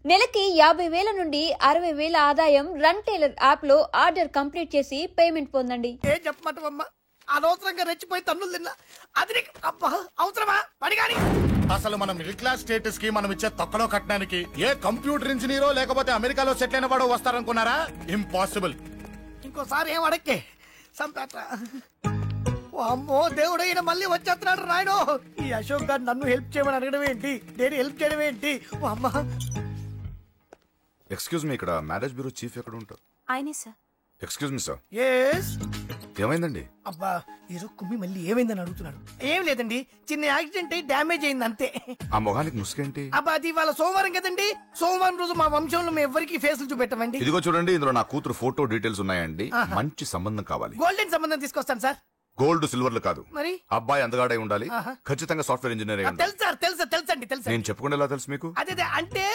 నెలకి 50,000 నుండి 60,000 ఆదాయం రన్ టైలర్ యాప్ లో ఆర్డర్ కంప్లీట్ చేసి పేమెంట్ పొందండి. ఏం చెప్పమంటావమ్మా, అనవసరంగా రెచ్చిపోయి తన్నులు తిన్నా. అది అబ్బా అవసరమా పడిగాని. అసలు మనం మిడిల్ క్లాస్ స్టేటస్ కి మనం ఇచ్చే తొక్కలో కట్టడానికి ఏ కంప్యూటర్ ఇంజనీరో లేకపోతే అమెరికాలో సెటిల్ అయిన వాడు వస్తారనుకున్నారా? ఇంపాసిబుల్. ఇంకోసారి ఏం అడక్కే సంపేట. అమ్మో దేవుడు, ఈయన మళ్ళీ వచ్చేస్తున్నాడు రాయుడు. ఈ అశోక్ గారు నన్ను హెల్ప్ చేయమని అడగడం ఏంటి, నేను హెల్ప్ చేయడం ఏంటి? అమ్మా ఎక్స్క్యూజ్ మీ, ఇక్కడ మ్యారేజ్ బ్యూరో చీఫ్ ఎక్కడ ఉంటారు? ఆయనే sir. Excuse me sir. Yes. ఏమైందండి? అబ్బా ఈరోజు కుమ్మి మళ్ళీ ఏమైందని అడుగుతున్నాడు. ఏం లేదండి, చిన్న యాక్సిడెంట్ అయి డ్యామేజ్ అయింది అంతే. ఆ మొహానికి ముసుకేంటి? అబ్బా అది ఇవాళ సోమవారం కదండి, సోమవారం రోజు మా వంశంలో మేము ఎవరికి ఫేసులు చూపెట్టమండి. ఇదిగో చూడండి, ఇందులో నా కూతురు ఫోటో డీటెయిల్స్ ఉన్నాయండి. మంచి సంబంధం కావాలి. గోల్డెన్ సంబంధం తీసుకొస్తాను సార్. గోల్డ్ సిల్వర్లు కాదు, మరి అబ్బాయి అందగాడై ఉండాలి. ఖచ్చితంగా సాఫ్ట్వేర్ ఇంజనీర్ అయి ఉండాలి. తెలుసు సార్, తెలుసండి. నేను చెప్పకుండా ఎలా తెలుసు మీకు? అదే అంటే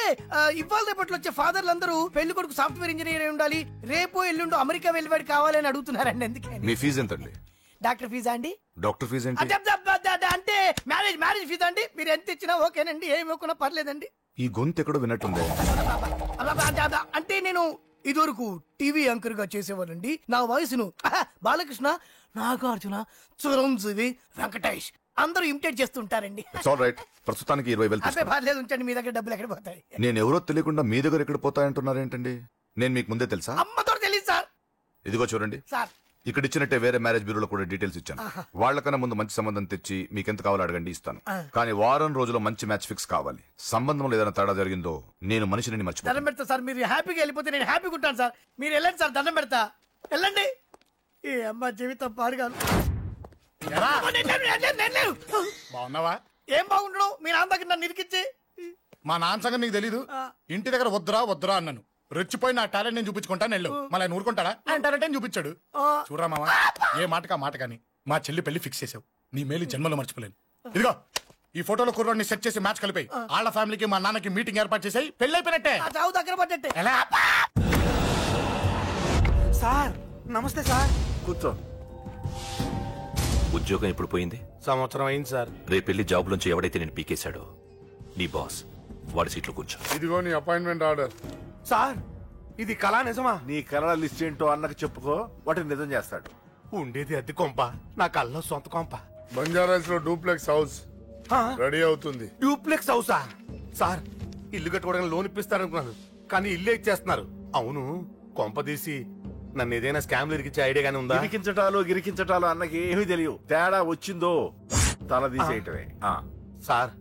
ఇవాళ రేపట్లో వచ్చే ఫాదర్లు అందరూ పెళ్లి కొడుకు సాఫ్ట్వేర్ ఇంజనీర్ అయి ఉండాలి, రేపు ఎల్లుండు అమెరికా వెళ్ళివాడు కావాలని అడుగుతున్నారండి. ఎందుకే? మీ ఫీజు ఎంతండి? డాక్టర్ ఫీజా అండి? డాక్టర్ ఫీజు ఏంటి? అంటే మ్యారేజ్ ఫీజా అండి. మీరు ఎంత ఇచ్చినా ఓకేనండి, ఏమి ఇవ్వకున్నా పర్లేదండి. ఈ గొంతు ఎక్కడో విన్నట్టుంది. అంటే నేను ఇదివరకు టీవీ యాంకర్ గా చేసేవాడండి. నా వయసును బాలకృష్ణ, నాగార్జున, చిరంజీవి, వెంకటేష్ అందరూ ఇమిటేట్ చేస్తుంటారండి. ప్రస్తుతానికి 20,000. పర్లేదు ఉంచండి, మీ దగ్గర డబ్బులు ఎక్కడ పోతాయి? నేను ఎవరో తెలియకుండా మీ దగ్గర ఎక్కడ పోతాయంటున్నారేంటండి? నేను మీకు ముందే తెలుసా? అమ్మతో తెలియదు సార్. ఇదిగో చూడండి సార్, ఇక్కడ ఇచ్చినట్టే వేరే మ్యారేజ్ బ్యూరోలో కూడా డీటెయిల్స్ ఇచ్చాను. వాళ్ళకన్నా ముందు మంచి సంబంధం తెచ్చి మీకు ఎంత కావాలో అడగండి, ఇస్తాను. కానీ వారం రోజుల్లో మంచి మ్యాచ్ ఫిక్స్ కావాలి. సంబంధంలో ఏదైనా తేడా జరిగిందో నేను మనిషిని మర్చిపోతాను. దండం పెడతా సార్, మీరు హ్యాపీగా వెళ్ళిపోతే నేను హ్యాపీగా ఉంటాను సార్. మీరు వెళ్ళండి సార్, దండం పెడతా, వెళ్ళండి. ఈ అమ్మ జీవితం పాడుగాను. బాగున్నావా? ఏం బాగుండడం, మీ నాన్న దగ్గర నన్ను ఇరికిచ్చి. మా నాన్న సంగతి నీకు తెలీదు. ఇంటి దగ్గర వద్దురా అన్నాను. రెచ్చిపోయి నా టాలెంట్ నేను చూపించుకుంటాను వెళ్ళు. మళ్ళీ ఆయన ఊరుకుంటాడా? ఆయన టాలెంట్ చూపించాడు. చూడరా మామ, ఏ మాటకా మాట కానీ మా చెల్లి పెళ్లి ఫిక్స్ చేసావు. నీ మేలు జన్మలో మర్చిపోలేను. ఇదిగో ఈ ఫోటోలో కుర్రాడిని సెట్ చేసి మ్యాచ్ కలిపాయి. వాళ్ళ ఫ్యామిలీకి మా నాన్నకి మీటింగ్ ఏర్పాటు చేసాయి. పెళ్లి అయిపోయినట్టే. చావు దగ్గర పడ్డట్టే. ఎలా? సార్ నమస్తే సార్. కూర్చో. ఉద్యోగం ఎప్పుడు పోయింది? సంవత్సరం అయింది సార్. రేపెళ్ళి జాబ్ నుంచి ఎవడైతే నేను పీకేశాడో నీ బాస్, వాడి సీట్లో కూర్చో. ఇదిగో నీ అపాయింట్మెంట్ ఆర్డర్. సార్ ఇది కళా నిజమా? నీ కళల లిస్ట్ ఏంటో అన్నకు చెప్పుకో, వాటిని నిజం చేస్తాడు. ఉండేది అద్దె కొంప, నా కళ్ళలో సొంత కొంప. బంజారాస్ లో డూప్లెక్స్ హౌస్ రెడీ అవుతుంది. డూప్లెక్స్ హౌసా? సార్ ఇల్లు కట్టుకోవడానికి లోన్ ఇప్పిస్తారనుకున్నాను, కానీ ఇల్లే ఇచ్చేస్తున్నారు. అవును, కొంప తీసి నన్ను ఏదైనా స్కామ్ ఇరికించే ఐడియా గానీ ఉందా? గిరికించటాలు అన్నకి ఏమీ తెలియదు. తేడా వచ్చిందో తల తీసేయటమే. సార్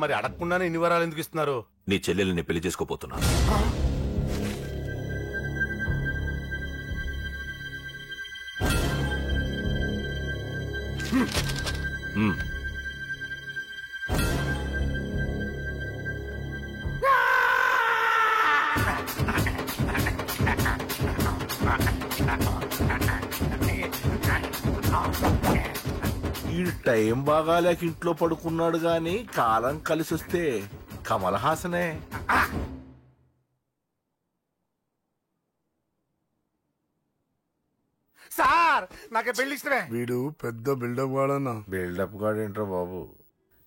మరి అడగకుండానే ఇన్ని వరాలు ఎందుకు ఇస్తున్నారు? నీ చెల్లెల్ని పెళ్లి చేసుకోపోతున్నాను. ఈ టైం బాగాలేక ఇంట్లో పడుకున్నాడు గాని కాలం కలిసి వస్తే కమల్ హాసనే. సార్ నాకు పెళ్లి ఇష్టమే. వీడు పెద్ద బిల్డప్ వాడన్నా. బిల్డప్ గాడేంట్రా బాబు,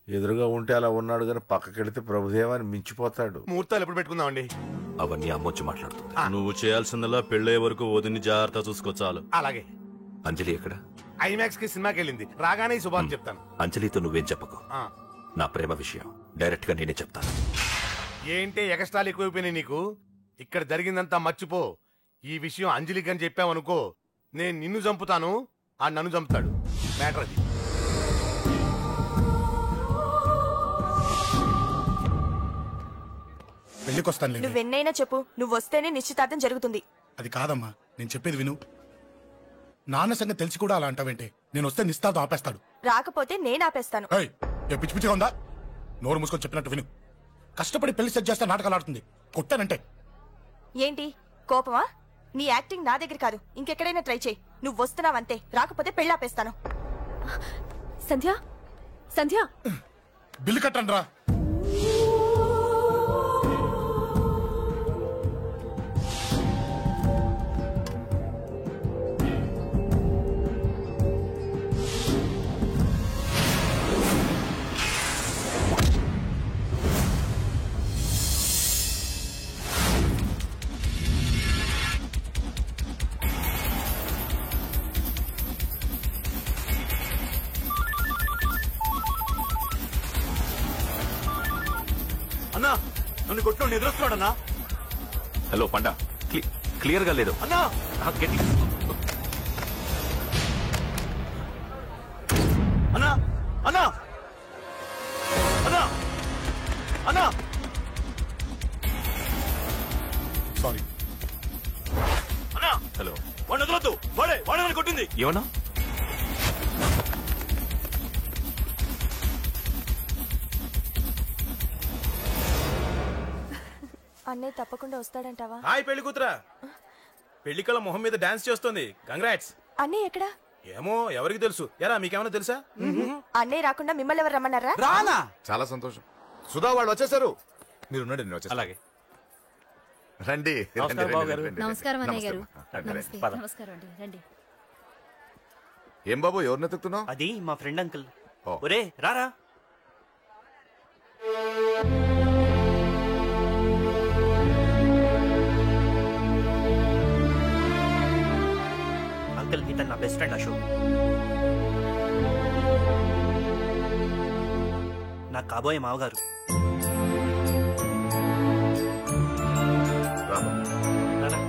ఎదురుగా ఉంటే అలా ఉన్నాడు గాని పక్కకెడితే ప్రభుదేవాన్ని మించిపోతాడు. ముహూర్తాలు ఎప్పుడు పెట్టుకుందామండి? అవన్నీ అమ్మొచ్చి మాట్లాడుతుంది. నువ్వు చేయాల్సిందలా పెళ్ళే వరకు వదిని జాగ్రత్త చూసుకోచాలు. అలాగే. అంజలి ఎక్కడ? ఐమాక్స్ కి సినిమాకి వెళ్ళింది, రాగానే శుభాన్ని చెప్తాను. అంజలితో నువ్వేం చెప్పకు, నా ప్రేమ విషయం డైరెక్ట్ గా నేనే చెప్తాను. ఏంటి ఎగస్ట్రాలు ఎక్కువైపోయినాయి నీకు? ఇక్కడ జరిగిందంతా మర్చిపో. ఈ విషయం అంజలికి అని చెప్పావనుకో, నేను నిన్ను చంపుతాను, ఆ నన్ను చంపుతాడు. మ్యాటర్ అది. పెళ్లికొస్తాను. నువ్వెన్నైనా చెప్పు, నువ్వు వస్తేనే నిశ్చితార్థం జరుగుతుంది. అది కాదమ్మా, నేను చెప్పేది విను. నాన్న సంగతి తెలిసి కూడా అలా అంటావేంటే? నేను వస్తే నిస్తాతో ఆపేస్తాడు. రాకపోతే నేను ఆపేస్తాను. పిచ్చి పిచ్చిగా ఉందా? నోరు మూసుకొని చెప్పినట్టు విను. కష్టపడి పెళ్లి సెట్ చేస్తే నాటకాలు ఆడుతుంది. కొట్టానంటే ఏంటి కోపమా? నీ యాక్టింగ్ నా దగ్గర కాదు, ఇంకెక్కడైనా ట్రై చేయి. నువ్వు వస్తున్నావంతే, రాకపోతే పెళ్ళాపేస్తాను. సంధ్య, సంధ్య బిల్లు కట్టండి రా. నన్ను కొట్టు నిద్రస్తున్నాడన్నా. హలో పండా, క్లియర్ గా లేదు అన్నా. గట్టి. అన్నా అన్నా అన్నా అన్నా. సారీ. అన్నా హలో, వాడిని వదలొద్దు. వాడే నన్ను కొట్టింది. ఏమన్నా? అన్నయ్య తప్పకుండా వస్తాడంటావా? హాయ్ పెళ్లి కూతురా. పెళ్లి కళ మొహం మీద డాన్స్ చేస్తుంది. కంగ్రాట్స్. అన్నయ్య ఎక్కడా? ఏమో ఎవరికి తెలుసు. ఎరా మీకేమైనా తెలుసా? అన్నయ్య రాకుండా మిమ్మల్ని ఎవరు రమ్మన్నారా? రానా? చాలా సంతోషం. సుధా వాళ్ళు వచ్చేసారు. మీరు ఉండండి, నేను వచ్చేస్తా. అలాగే. రండి. నమస్కారం బాబు గారు. నమస్కారం అన్నయ్య గారు. నమస్తే. పద. నమస్కారం అండి, రండి. ఏం బాబు, ఎవరిని ఎత్తుకుతున్నావు? అది మా ఫ్రెండ్ అంకుల్. ఓ. ఒరే రారా. అంకుల్ ఇతను నా బెస్ట్ ఫ్రెండ్ అశోక్. నా కాబోయే మావగారు. రా బాబు. రారా.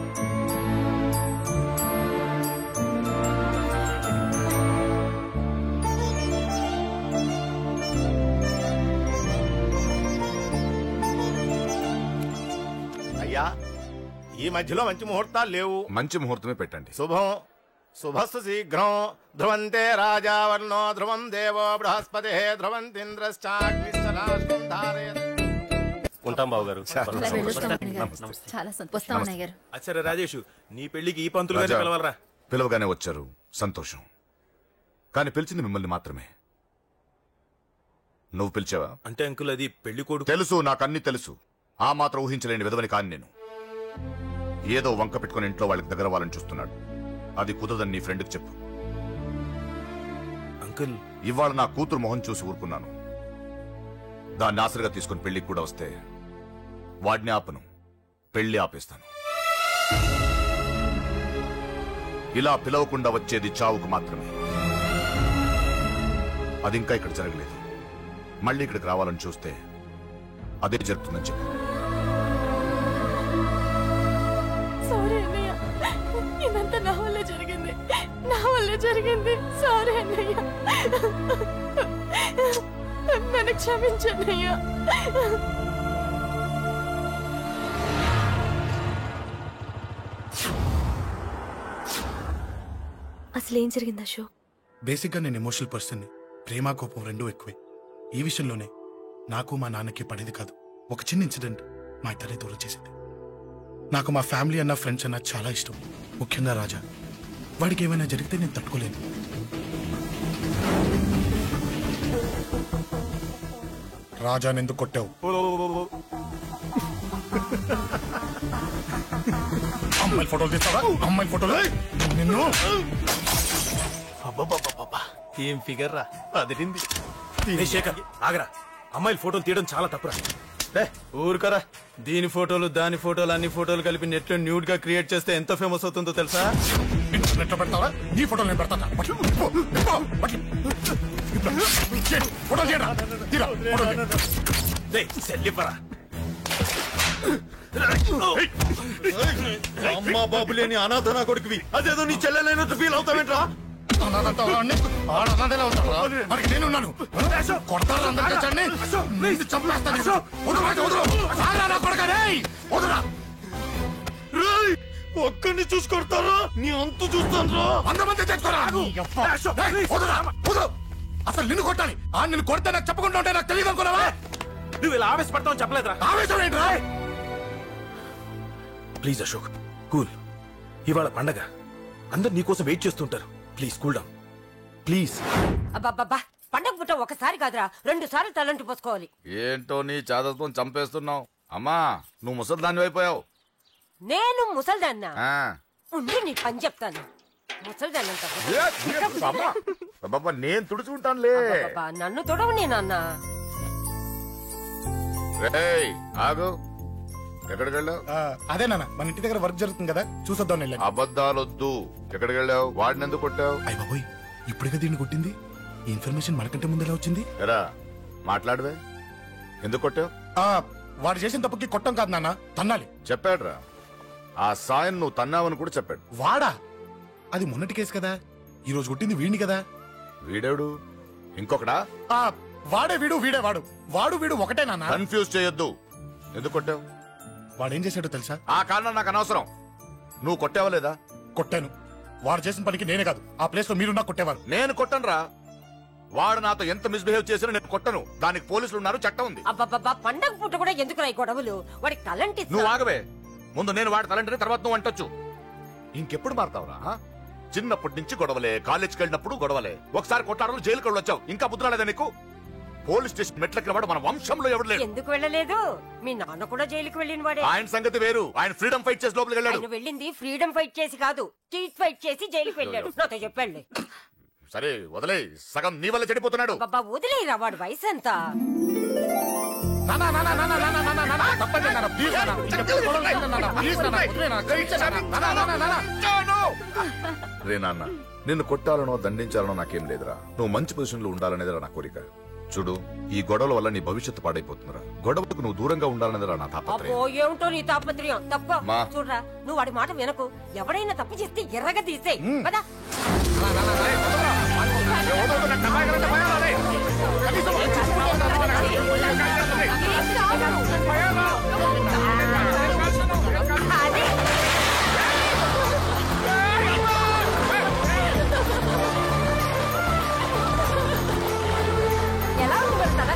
అయ్యా, ఈ మధ్యలో మంచి ముహూర్తాలు లేవు. మంచి ముహూర్తమే పెట్టండి. శుభం శుభస్సు శీఘ్రం. ధ్రువంతే రాజావర్ణో ధ్రువం దేవో బృహస్పతి ధ్రువంతింద్రశ్చాగ్నిశ్చరాష్ట్రం ధారయత్. ఉంటాం బాబు గారు. వెళ్ళొస్తాం అన్నయ్య గారు. నమస్తే. చాలా సంతోషం అన్నయ్య గారు. అచ్చరే రాజేషు, నీ పెళ్లికి ఈ పంతులు గారిని రాజా, పిలవాలరా. పిలవగానే వచ్చారు, సంతోషం. కానీ పిలిచింది మిమ్మల్ని మాత్రమే. నువ్వు పిలిచావా? అంటే అంకుల్ అది పెళ్లి కొడుకు. తెలుసు, నాకన్నీ తెలుసు. ఆ మాత్రం ఊహించలేని విధవని కాని నేను. ఏదో వంక పెట్టుకుని ఇంట్లో వాళ్ళకి దగ్గర వాళ్ళని చూస్తున్నాడు. అది కుదరదని నీ ఫ్రెండ్కి చెప్పు. అంకుల్ ఇవాళ నా కూతురు మొహం చూసి ఊరుకున్నాను. దాన్ని ఆసరిగా తీసుకుని పెళ్లికి కూడా వస్తే వాడిని ఆపను, పెళ్లి ఆపేస్తాను. ఇలా పిలవకుండా వచ్చేది చావుకు మాత్రమే. అది ఇంకా ఇక్కడ జరగలేదు. మళ్ళీ ఇక్కడికి రావాలని చూస్తే అదే జరుగుతుందని చెప్పు. సారీ అన్నయ్య, ఇదంతా నా వల్ల జరిగింది. నా వల్ల జరిగింది. సారీ అన్నయ్య, నన్ను క్షమించన్నయ్య. అసలు ఏం జరిగింది అశోక్? బేసిక్ గా నేను ఎమోషనల్ పర్సన్ ని. ప్రేమ కోపం రెండూ ఎక్కువే. ఈ విషయంలోనే నాకు మా నాన్నకి పడేది కాదు. ఒక చిన్న ఇన్సిడెంట్ మా ఇద్దరిని దూరం చేసింది. నాకు మా ఫ్యామిలీ అన్న, ఫ్రెండ్స్ అన్న చాలా ఇష్టం. ముఖ్యంగా రాజా. వాడికి ఏమైనా జరిగితే నేను తట్టుకోలేను. రాజాని ఎందుకు కొట్టావు? అమ్మాయిల ఫోటోలు తీస్తావా? అమ్మాయిల ఫోటోలు నిన్ను. అబ్బబ్బబ్బబ్బబ్బా, ఏం ఫిగర్ రా, అదిరింది. శేఖర్ ఆగరా, అమ్మాయిల ఫోటోలు తీయడం చాలా తప్పురా. ఊరుకరా, దీని ఫోటోలు దాని ఫోటోలు అన్ని ఫోటోలు కలిపి నెట్ లో న్యూడ్ గా క్రియేట్ చేస్తే ఎంత ఫేమస్ అవుతుందో తెలుసా? ఇంటర్నెట్ లో పెడతావా? నీ ఫోటోలు నేను పెడతా. అమ్మా బాబు లేని అనాథ నా కొడుకువి, అదేదో నీ చెల్లెలైనట్టు ఫీల్ అవుతావేంట్రా? నేనున్నాను. కొడతారు ఒక్కడిని చూసి కొడతారా? నీ అంతు చూస్తాను. అసలు నిన్ను కొట్టాలి. నిన్ను కొడితే నాకు చెప్పకుండా ఉంటే నాకు తెలియదు అనుకున్నావా? నువ్వు ఇలా ఆవేశపడతావు చెప్పలేదురా. ఆవేశం ఏంట్రా? Please Ashok, cool. ఇవాళ పండగ, అందరు నీకోసం వెయిట్ చేస్తుంటారు. Please cool down, please. అబ్బబ్బబ్బా, పండగ పుట్ట ఒకసారి కాదురా, 2 సార్లు తలంటి పోసుకోవాలి. ఏంటో నీ చాదత్వం చంపేస్తున్నావు. అమ్మా, నువ్వు ముసలిదాన్ని అయిపోయావు. నేను ముసల్దాన్నా? ఉండి నీ పని చెప్తాను. ముసల్దాన్నంత నేను తుడుచుకుంటానులే. నన్ను తొడవు నేనన్న. ఆగు, ఎక్కడికి వెళ్ళావు? అదే నాన్న, మన ఇంటి దగ్గర వర్క్ జరుగుతుంది కదా, చూసొద్దాం వెళ్ళాను. అబద్ధాలొద్దు. ఎక్కడికి వెళ్ళావు? వాడిని ఎందుకు కొట్టావు? అయ్య బాబోయ్, ఇప్పుడుగా దీన్ని కొట్టింది. ఈ ఇన్ఫర్మేషన్ మనకంటే ముందు ఎలా వచ్చింది? ఎరా మాట్లాడవే, ఎందుకు కొట్టావు? వాడు చేసిన తప్పుకి కొట్టం కాదు నాన్న, తన్నాలి. చెప్పాడురా, ఆ సాయం నువ్వు తన్నావని కూడా చెప్పాడు. వాడా? అది మొన్నటి కేసు కదా, ఈ రోజు కొట్టింది వీడిని కదా. వీడేడు ఇంకొకడా? ఆ వాడే వీడు, వీడే వాడు. వాడు వీడు ఒకటే నాన్న. కన్ఫ్యూజ్ చేయొద్దు. ఎందుకు కొట్టావు? వాడేం చేశాడో తెలుసా? ఆ కారణం నాకు అనవసరం. నువ్వు కొట్టావా లేదా? కొట్టాను. వాడు చేసిన పనికి నేనే కాదు, ఆ ప్లేస్ లో మీరున్నా కొట్టేవారు. నేను కొట్టనురా. వాడు నాతో ఎంత మిస్బిహేవ్ చేసినా నేను కొట్టను. దానికి పోలీసులు ఉన్నారు, చట్టం ఉంది. అబ్బబ్బబ్బా, పండగ పూట కూడా ఎందుకు రాయి గొడవలు? వాడికి తలంటి నువ్వు ఆగవే. ముందు నేను వాడి తలంటే తర్వాత నువ్వు అంటొచ్చు. ఇంకెప్పుడు మారుతావురా? చిన్నప్పటి నుంచి గొడవలే, కాలేజ్కి వెళ్ళినప్పుడు గొడవలే. ఒకసారి కొట్లాడలు జైలుకి వచ్చావు, ఇంకా బుద్ధి రాలేదా నీకు? పోలీస్ స్టేషన్ మెట్లకి వాడు మన వంశంలో ఎవడు లేడు. ఎందుకు వెళ్ళలేదు? మీ నాన్న కూడా జైలుకి వెళ్ళిన వాడే. ఆయన సంగతి వేరు. ఆయన ఫ్రీడమ్ ఫైట్ చేసి లోపలికి వెళ్ళాడు. ఆయన వెళ్ళింది ఫ్రీడమ్ ఫైట్ చేసి కాదు, స్ట్రీట్ ఫైట్ చేసి జైలుకి వెళ్ళాడు. నాతో చెప్పండి. సరే వదిలే, సగం నీ వల్ల చెడిపోతున్నాడు. బాబా వదిలేరా, వాడు వయసు ఎంత? రే నాన్న, నిన్ను కొట్టాలనో దండించాలనో నాకేం లేదురా. నువ్వు మంచి పొజిషన్ లో ఉండాలనేదిరా నా కోరిక. చూడు, ఈ గొడవల వల్ల నీ భవిష్యత్తు పాడైపోతుందిరా. గొడవకు నువ్వు దూరంగా ఉండాలనేదిరా నా తాపత్రయం. అబ్బో, ఏమిటో నీ తాపత్రయం. తప్ప మా. చూడరా, నువ్వు వాడి మాట వినకు. ఎవరైనా తప్పు చేస్తే ఎర్రగా తీసేయ్ కదా. ఎలా ఉంది వెళ్తారా?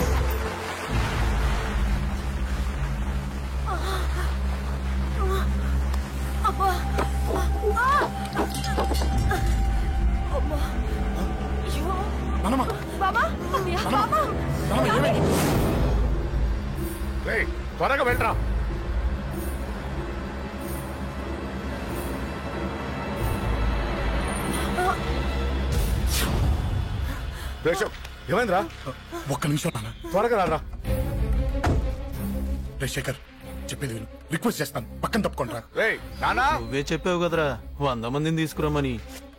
త్వరగా వెళ్ళరా. ఏమైందిరా? ఒక్క నిమిషం నాన్న, త్వరగా రారా. రే శేఖర్, చెప్పేది విను, రిక్వెస్ట్ చేస్తాను, పక్కన తప్పుకుంటారా. నువ్వే చెప్పావు కదరా 100 మందిని తీసుకురమ్మని.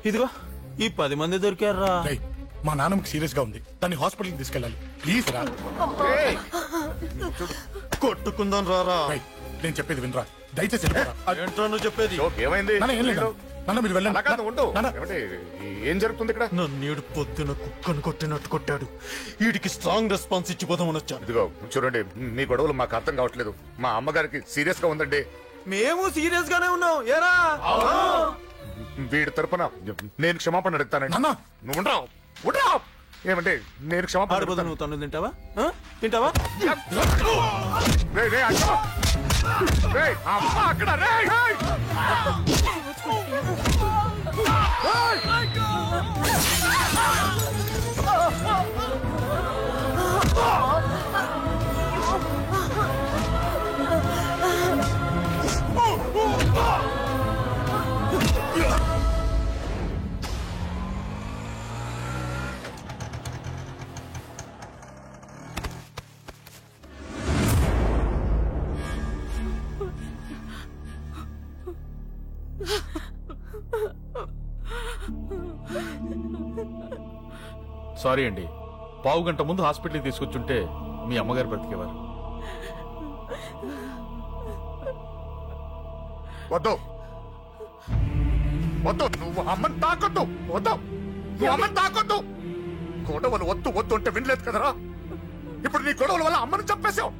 ఇదిగో ఈ 10 మంది దొరికారా. మా నాన్నకి సీరియస్ గా ఉంది, దాన్ని హాస్పిటల్కి తీసుకెళ్ళాలి. ప్లీజ్ రా. కొట్టుకుందాం రారా. నేను చెప్పేది వినరా, దయచేసి వెళ్ళిపోరా. ఏంట్రా నువ్వు చెప్పేది? ఏమైంది? నాన్న, ఏం లేదు నాన్న, మీరు వెళ్ళండి. ఏం జరుగుతుంది ఇక్కడ? నన్ను పొద్దున కుక్కను కొట్టినట్టు కొట్టాడు. వీడికి స్ట్రాంగ్ రెస్పాన్స్ ఇచ్చిపోదామని వచ్చాను. ఇదిగో చూడండి, మీ గొడవలు మాకు అర్థం కావట్లేదు. మా అమ్మగారికి సీరియస్ గా ఉందండి. మేము సీరియస్ గానే ఉన్నాం. ఏరా వీడి తరపున నేను క్షమాపణ అడుగుతానండి. నువ్వు ఉండరావు. ఏమంటే నేను క్షమాపణ అడుగుతా. నువ్వు తను తింటావా? తింటావా? అక్కడ సారీ అండి, పావు గంట ముందు హాస్పిటల్కి తీసుకొచ్చుంటే మీ అమ్మగారు బ్రతికేవారు. వద్దు వద్దు, నువ్వు అమ్మని తాకొద్దు. వద్దు, నువ్వు అమ్మని తాకొద్దు. గొడవలు వద్దు వద్దు అంటే వినలేదు కదరా. ఇప్పుడు నీ గొడవల వల్ల అమ్మని చంపేశావు.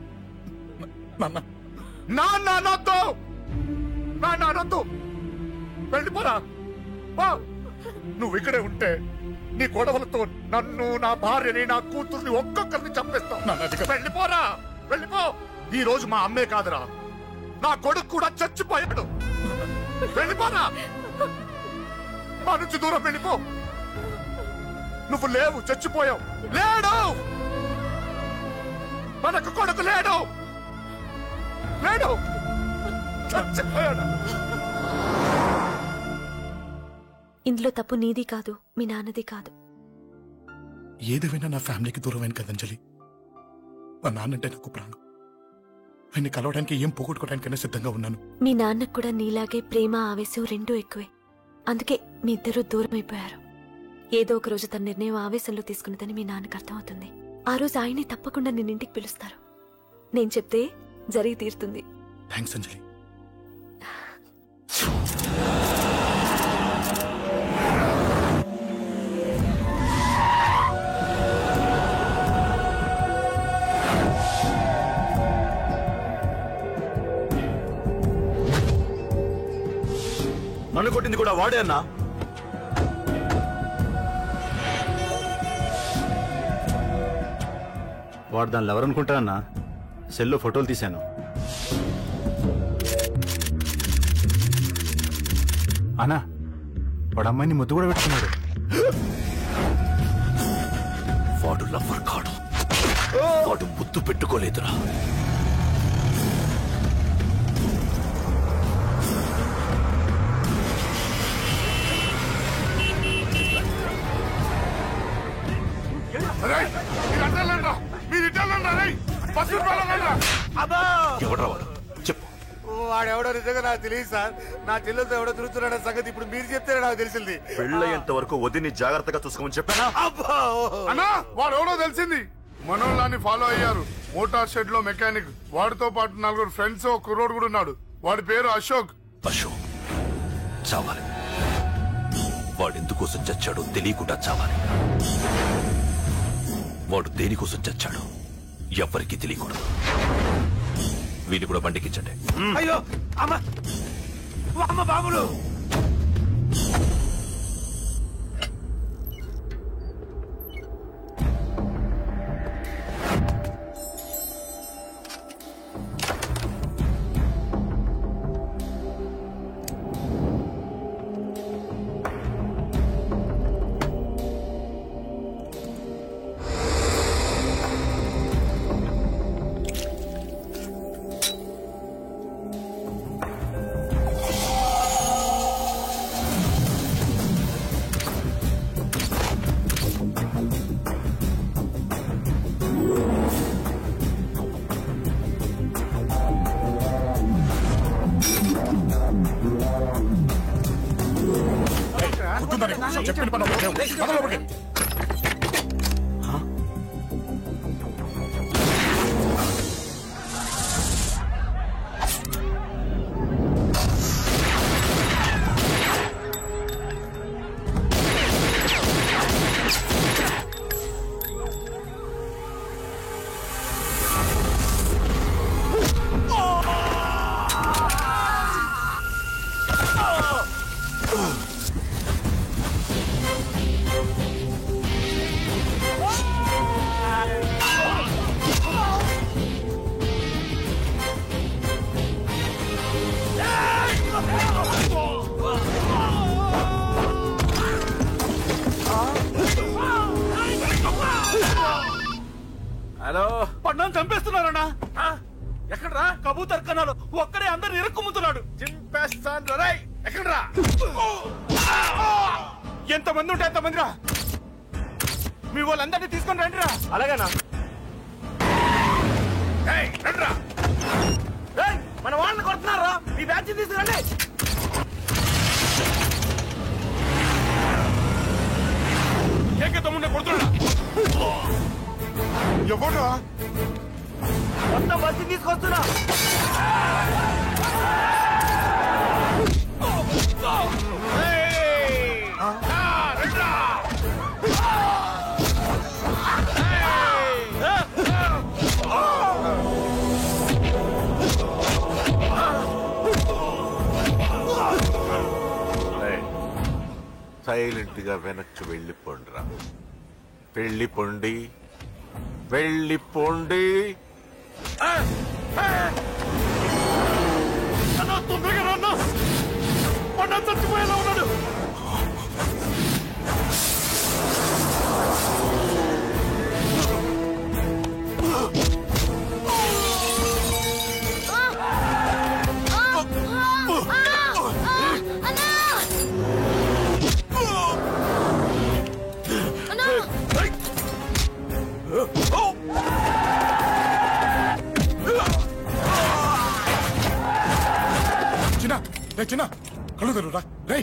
నాన్నొద్దు, నాన్నొద్దు, వెళ్ళిపోరా. నువ్వు ఇక్కడే ఉంటే నీ గొడవలతో నన్ను, నా భార్యని, నా కూతుర్ని ఒక్కొక్కరిని చంపేస్తావు. వెళ్ళిపోరా, వెళ్ళిపో. ఈ రోజు మా అమ్మే కాదురా, నా కొడుకు కూడా చచ్చిపోయాడు. వెళ్ళిపోరా, మా నుంచి దూరం వెళ్ళిపో. నువ్వు లేవు, చచ్చిపోయావు. లేడు, మనకు కొడుకు లేడు, లేడు, చచ్చిపోయాడు. ఇందులో తప్పు నీది కాదు, మీ నాన్నది కాదు. ఏదేమైనా నా ఫ్యామిలీకి దూరమైన కదంజలి. మా నాన్నంటే నాకు ప్రాణం. ఆయన్ని కలవడానికి ఏం పోగొట్టుకోవడానికైనా సిద్ధంగా ఉన్నాను. మీ నాన్నకు కూడా నీలాగే ప్రేమ, ఆవేశం రెండూ ఎక్కువే. అందుకే మీ ఇద్దరూ దూరం అయిపోయారు. ఏదో ఒక రోజు తన నిర్ణయం ఆవేశంలో తీసుకున్నదని మీ నాన్నకు అర్థమవుతుంది. ఆ రోజు ఆయనే తప్పకుండా నిన్నింటికి పిలుస్తారు. నేను చెప్తే జరిగి తీరుతుంది. థ్యాంక్స్ అంజలి. నన్ను కొట్టింది కూడా వాడే అన్నా. వాడు దానిలో ఎవరనుకుంటా అన్నా, సెల్లో ఫోటోలు తీశాను. అన్నా వాడు అమ్మాయిని ముద్దు కూడా పెట్టుకున్నాడు. వాడు లవ్వర్ కాడు, వాడు ముద్దు పెట్టుకోలేదురా. ఎవడ్రా వాడు? చెప్పు. వాడెవడో నిజంగా నాకు తెలియదు సార్. నా చెల్లెలతో ఎవడో తిరుగుతున్నాడ సంగతి ఇప్పుడు మీరు చెప్తే నాకు తెలిసింది. పెళ్ళయ్యేంత వరకు వదిని జాగ్రత్తగా చూసుకోమని చెప్పానా? అన్నా వాడు ఎవడో తెలిసింది. మనోళ్ళని ఫాలో అయ్యారు. మోటార్ షెడ్ లో మెకానిక్, వాడితో పాటు 4 ఫ్రెండ్స్, ఒక కుర్రోడు కూడా ఉన్నాడు. వాడి పేరు అశోక్. అశోక్ చావాలి. వాడు ఎందుకోసం చచ్చాడో తెలియకుండా చావాలి. వాడు దేనికోసం చచ్చాడో ఎవ్వరికీ తెలియకూడదు. వీళ్ళు కూడా బండికించండి. అయ్యో అమ్మ అమ్మ బాబులు. చెప్పిన పని హలో, పన్నాను చంపేస్తున్నారన్నా. ఎక్కడ్రా కబూతర్ కన్నాడు, ఒక్కడే అందరు ఇరుక్కుమ్ముతున్నాడు. చింపేస్తాను రై. ఎక్కడ్రా? ఎంతమంది ఉంటే ఎంతమంది రా. మీ వాళ్ళందరినీ తీసుకొని రండిరా. అలాగేనా? రండిరా. మన వాళ్ళని కొడుతున్నారా? మీ బ్యాచ్ తీసుకురండి. తమ్ముడిని కొడుతున్నా. ఎవరు మొత్తం బస్సు తీసుకొస్తున్నా. సైలెంట్ గా వెనక్కి వెళ్ళిపోండిరా. వెళ్ళిపోండి, వెళ్ళిపోండి. తొందరగా రన్నా. పన్నా చచ్చిపోయేలా ఉన్నాడు. చిన్న కళ్ళు తెరురా రే.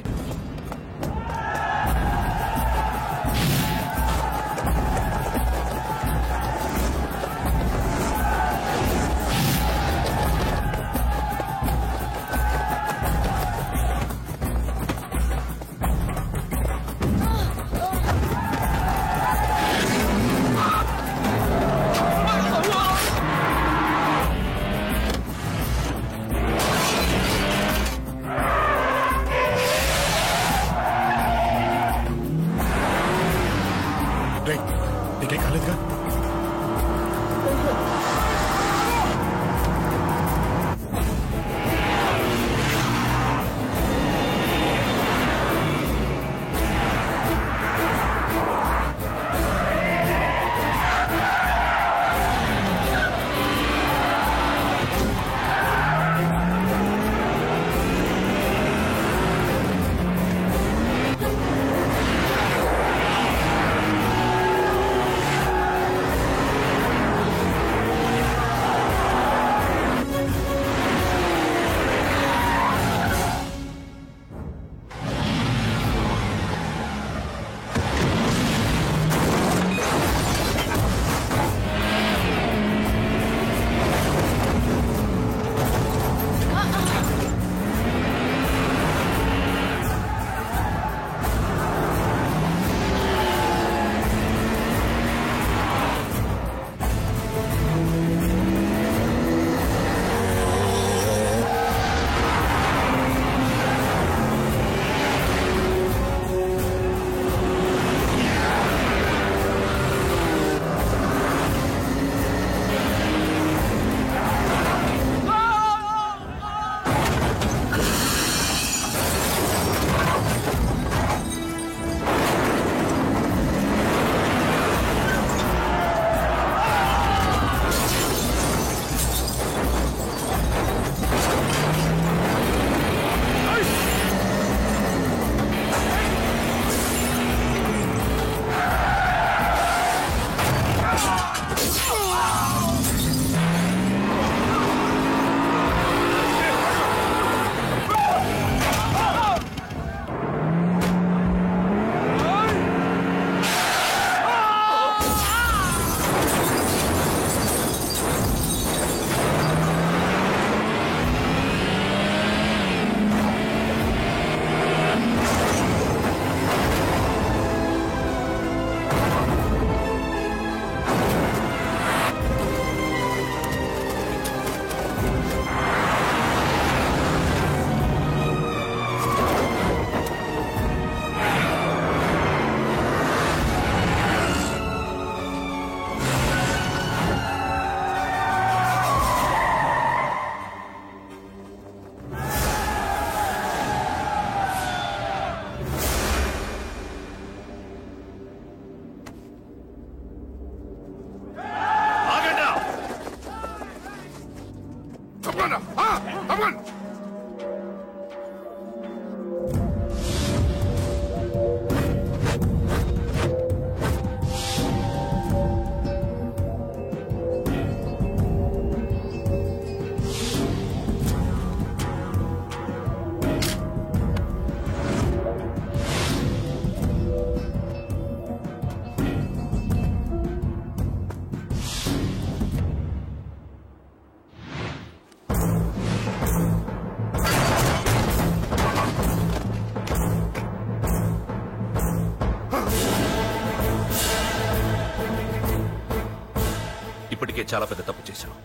చాలా పెద్ద తప్పు చేశావు.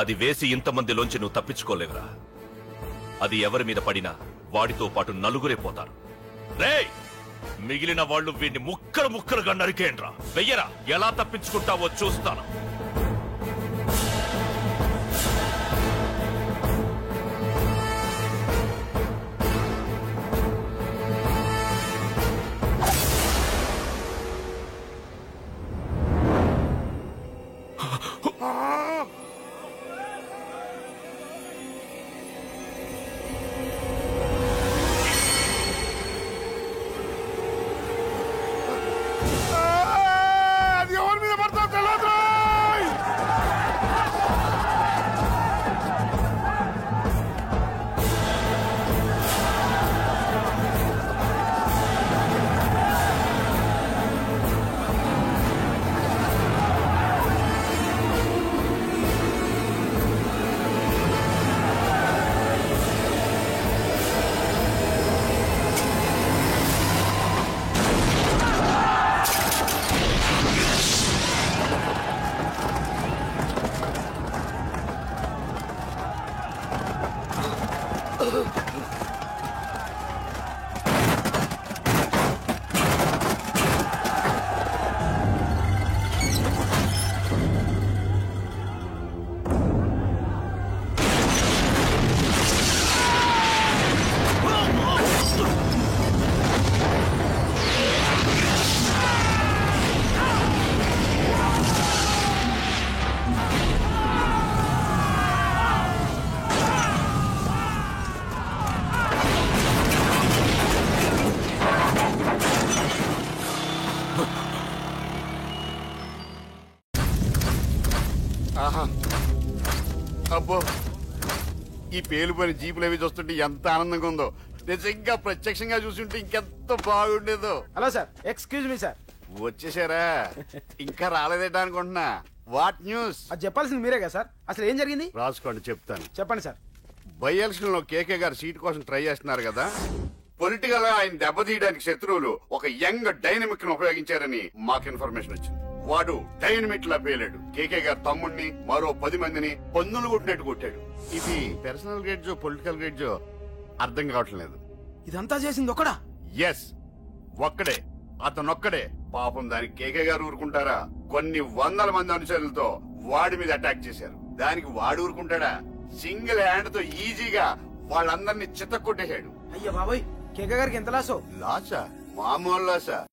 అది వేసి ఇంతమందిలోంచి నువ్వు తప్పించుకోలేవురా. అది ఎవరి మీద పడినా వాడితో పాటు నలుగురే పోతారు. రేయ్, మిగిలిన వాళ్ళు వీడిని ముక్కలు ముక్కలుగా నరికేయండ్రా. వెయ్యరా, ఎలా తప్పించుకుంటావో చూస్తాను. అది ఎవరి మీద పడతావు తెలియదు. ఆహా, అబ్బో, ఈ పేలిపోయిన జీపులు అవి చూస్తుంటే ఎంత ఆనందంగా ఉందో. నిజంగా ప్రత్యక్షంగా చూస్తుంటే ఇంకెంత బాగుండేదో. Hello sir, excuse me sir. వచ్చేసారా? ఇంకా రాలేదేటా అనుకుంటున్నా. What news? అది చెప్పాల్సింది మీరే కదా సార్. అసలు ఏం జరిగింది? రాసుకోండి, చెప్తాను. చెప్పండి సార్. బై ఎలక్షన్ లో కేకే గారు సీట్ కోసం ట్రై చేస్తున్నారు కదా. పొలిటికల్ గా ఆయన దెబ్బతీయడానికి శత్రువులు ఒక యంగ్ డైనమిక్ ను ఉపయోగించారని మాకు ఇన్ఫర్మేషన్ వచ్చింది. వాడు డైనమిక్ లా పేలాడు. కేకే గారు తమ్ముడిని, మరో 10 మందిని పందులు కొట్టినట్టు కొట్టాడు. ఇది పర్సనల్ గ్రేడ్జో పొలిటికల్ గ్రేడ్జో అర్థం కావట్లేదు. ఇదంతా చేసింది ఒకడా? ఎస్, ఒక్కడే. అతనొక్కడే. పాపం దానికి కేకే గారు ఊరుకుంటారా? కొన్ని వందల మంది అనుచరులతో వాడి మీద అటాక్ చేశారు. దానికి వాడు ఊరుకుంటాడా? సింగిల్ హ్యాండ్ తో ఈజీగా వాళ్ళందరినీ చితక్కొట్టేశాడు. అయ్యో బాబోయ్, కేకే గారికి ఎంత లాసో? లాసా? మామూలు లాసా?